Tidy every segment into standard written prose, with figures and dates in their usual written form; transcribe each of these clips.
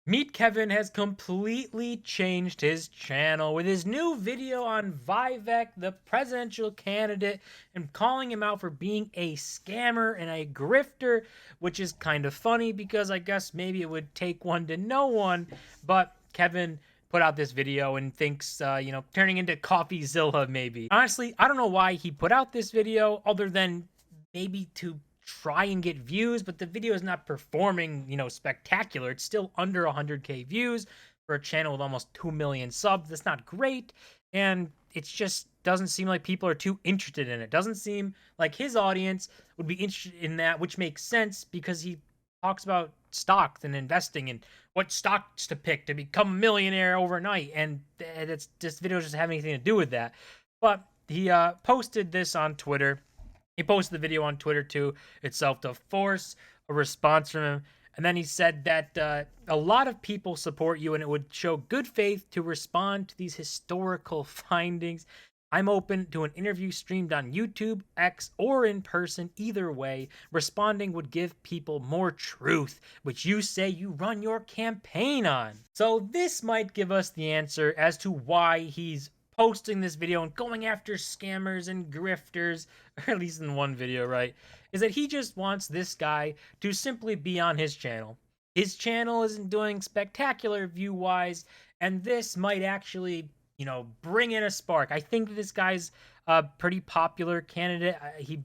Meet Kevin has completely changed his channel with his new video on Vivek, the presidential candidate, and calling him out for being a scammer and a grifter, which is kind of funny because I guess maybe it would take one to know one. But Kevin put out this video and thinks, turning into CoffeeZilla maybe. Honestly, I don't know why he put out this video other than maybe to try and get views, but the video is not performing, spectacular. It's still under 100K views for a channel with almost 2 million subs. That's not great. And it just doesn't seem like people are too interested in it. Doesn't seem like his audience would be interested in that, which makes sense because he talks about stocks and investing and what stocks to pick to become a millionaire overnight. And it's this video doesn't have anything to do with that. But he posted this on Twitter. He posted the video on Twitter too itself to force a response from him. And then he said that a lot of people support you and it would show good faith to respond to these historical findings. I'm open to an interview streamed on YouTube, X, or in person. Either way, responding would give people more truth, which you say you run your campaign on. So this might give us the answer as to why he's posting this video and going after scammers and grifters, or at least in one video, right? Is that he just wants this guy to simply be on his channel. His channel isn't doing spectacular view-wise, and this might actually, bring in a spark. I think this guy's a pretty popular candidate. He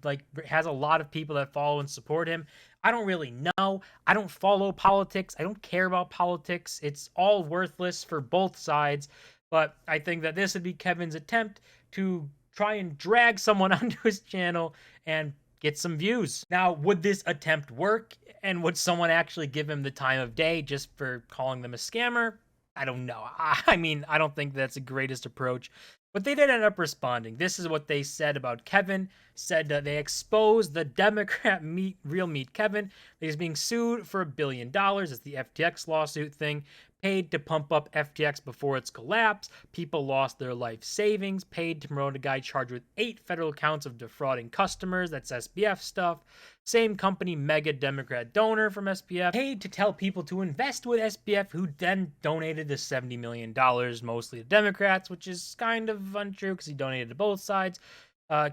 has a lot of people that follow and support him. I don't really know. I don't follow politics. I don't care about politics. It's all worthless for both sides. But I think that this would be Kevin's attempt to try and drag someone onto his channel and get some views. Now, would this attempt work? And would someone actually give him the time of day just for calling them a scammer? I don't know. I mean, I don't think that's the greatest approach. But they did end up responding. This is what they said about Kevin. Said they exposed the Democrat real meat Kevin. That he's being sued for $1 billion. It's the FTX lawsuit thing. Paid to pump up FTX before its collapse. People lost their life savings. Paid to promote a guy charged with 8 federal counts of defrauding customers. That's SBF stuff. Same company, mega Democrat donor from SBF. Paid to tell people to invest with SBF, who then donated the $70 million, mostly to Democrats, which is kind of untrue because he donated to both sides.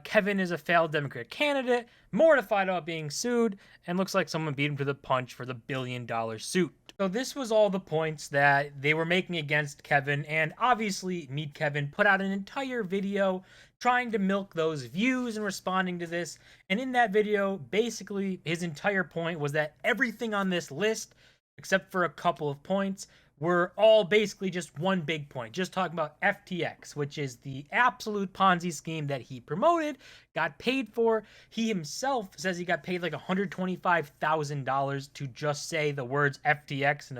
Kevin is a failed Democrat candidate, mortified about being sued, and looks like someone beat him to the punch for the $1 billion suit. So this was all the points that they were making against Kevin, and obviously Meet Kevin put out an entire video trying to milk those views and responding to this. And in that video, basically his entire point was that everything on this list, except for a couple of points, were all basically just one big point. Just talking about FTX, which is the absolute Ponzi scheme that he promoted, got paid for. He himself says he got paid like $125,000 to just say the words FTX in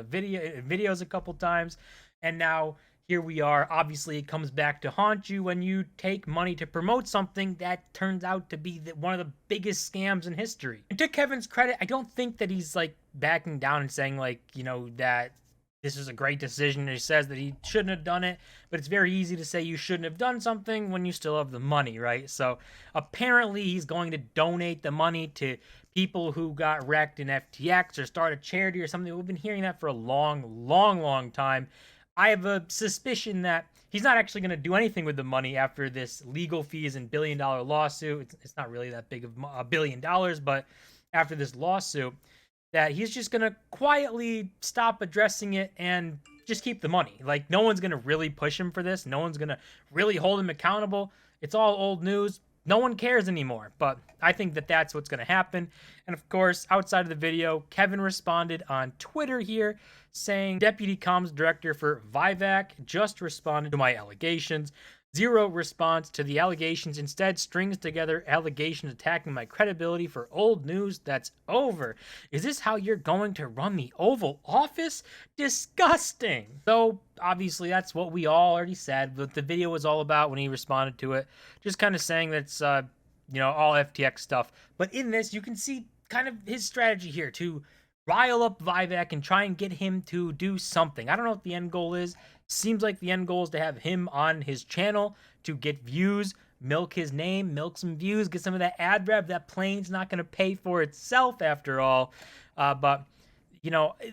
videos a couple times. And now here we are. Obviously, it comes back to haunt you when you take money to promote something that turns out to be one of the biggest scams in history. And to Kevin's credit, I don't think that he's like backing down and saying that this is a great decision. He says that he shouldn't have done it, but it's very easy to say you shouldn't have done something when you still have the money, right? So apparently he's going to donate the money to people who got wrecked in FTX or start a charity or something. We've been hearing that for a long time. I have a suspicion that he's not actually going to do anything with the money after this legal fees and $1 billion lawsuit. It's not really that big of $1 billion, but after this lawsuit, that he's just going to quietly stop addressing it and just keep the money. Like, no one's going to really push him for this. No one's going to really hold him accountable. It's all old news. No one cares anymore. But I think that that's what's going to happen. And of course, outside of the video, Kevin responded on Twitter here saying, Deputy Comms Director for Vivek just responded to my allegations. Zero response to the allegations, instead strings together allegations attacking my credibility for old news that's over. Is this how you're going to run the Oval Office? Disgusting. So obviously that's what we all already said, but the video was all about when he responded to it. Just kind of saying that it's, all FTX stuff. But in this, you can see kind of his strategy here to rile up Vivek and try and get him to do something. I don't know what the end goal is. Seems like the end goal is to have him on his channel to get views, milk his name, milk some views, get some of that ad rev. That plane's not going to pay for itself after all. But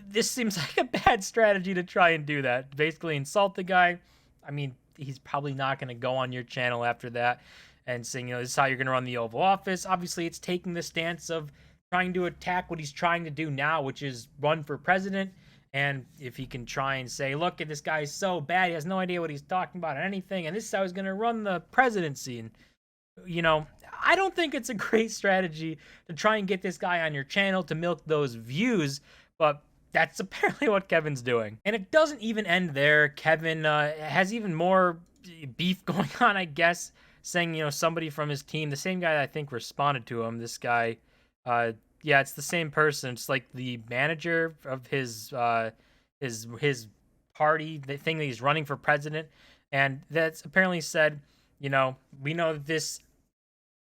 this seems like a bad strategy to try and do that. Basically insult the guy. I mean, he's probably not going to go on your channel after that and saying, this is how you're going to run the Oval Office. Obviously, it's taking the stance of trying to attack what he's trying to do now, which is run for president. And if he can try and say, look, this guy is so bad, he has no idea what he's talking about or anything, and this is how he's going to run the presidency. And, I don't think it's a great strategy to try and get this guy on your channel to milk those views, but that's apparently what Kevin's doing. And it doesn't even end there. Kevin has even more beef going on, I guess, saying, somebody from his team, the same guy that I think responded to him, this guy, yeah, it's the same person. It's like the manager of his party, the thing that he's running for president. And that's apparently said, we know that this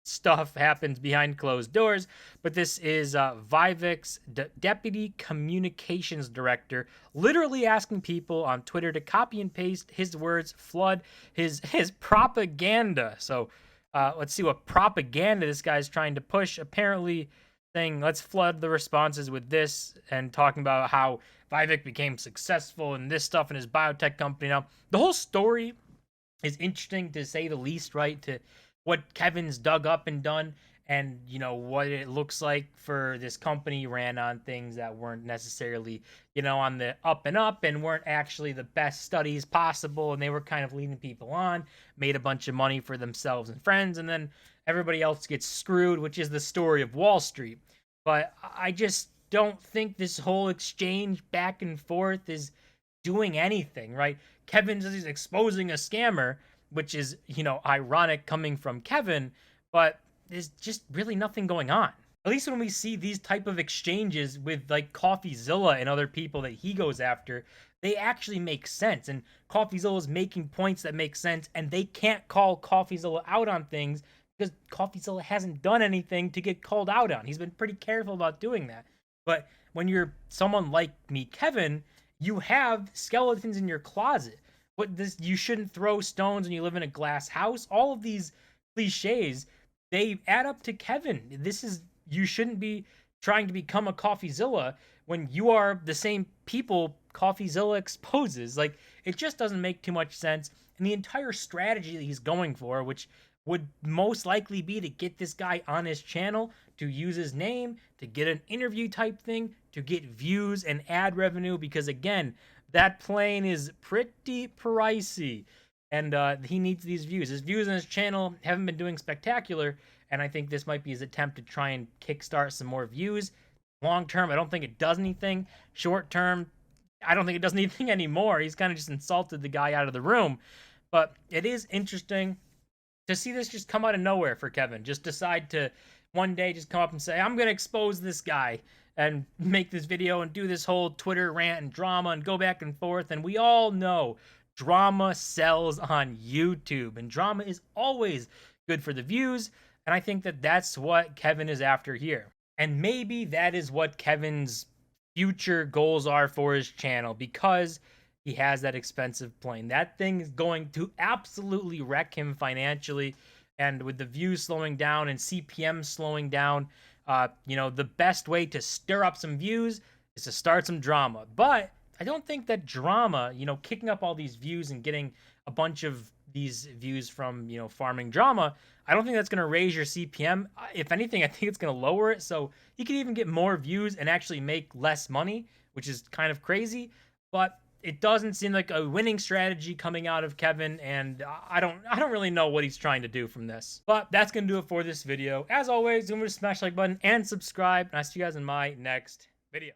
stuff happens behind closed doors, but this is Vivek's deputy communications director literally asking people on Twitter to copy and paste his words, flood his propaganda. So let's see what propaganda this guy's trying to push. Apparently saying, let's flood the responses with this, and talking about how Vivek became successful and this stuff in his biotech company. Now, the whole story is interesting to say the least, right? To what Kevin's dug up and done, and what it looks like for this company ran on things that weren't necessarily on the up and up, and weren't actually the best studies possible, and they were kind of leading people on, made a bunch of money for themselves and friends, and then everybody else gets screwed, which is the story of Wall Street. But I just don't think this whole exchange back and forth is doing anything, right? Kevin says he's exposing a scammer, which is, ironic coming from Kevin, but there's just really nothing going on. At least when we see these type of exchanges with like CoffeeZilla and other people that he goes after, they actually make sense. And CoffeeZilla is making points that make sense, and they can't call CoffeeZilla out on things because CoffeeZilla hasn't done anything to get called out on. He's been pretty careful about doing that. But when you're someone like me, Kevin, you have skeletons in your closet. You shouldn't throw stones when you live in a glass house. All of these cliches, they add up to Kevin. You shouldn't be trying to become a CoffeeZilla when you are the same people CoffeeZilla exposes. Like, it just doesn't make too much sense. And the entire strategy that he's going for, which would most likely be to get this guy on his channel, to use his name, to get an interview type thing, to get views and ad revenue, because again, that plane is pretty pricey, and he needs these views. His views on his channel haven't been doing spectacular, and I think this might be his attempt to try and kickstart some more views. Long term, I don't think it does anything. Short term, I don't think it does anything anymore. He's kind of just insulted the guy out of the room. But it is interesting to see this just come out of nowhere for Kevin. Just decide to one day just come up and say, I'm going to expose this guy, and make this video and do this whole Twitter rant and drama and go back and forth. And we all know drama sells on YouTube, and drama is always good for the views. And I think that that's what Kevin is after here. And maybe that is what Kevin's future goals are for his channel, because he has that expensive plane. That thing is going to absolutely wreck him financially. And with the views slowing down and CPM slowing down, the best way to stir up some views is to start some drama. But I don't think that drama, kicking up all these views and getting a bunch of these views from, farming drama, I don't think that's going to raise your CPM. If anything, I think it's going to lower it. So you can even get more views and actually make less money, which is kind of crazy. But it doesn't seem like a winning strategy coming out of Kevin, and I don't really know what he's trying to do from this. But that's going to do it for this video. As always, remember to smash the like button and subscribe, and I'll see you guys in my next video.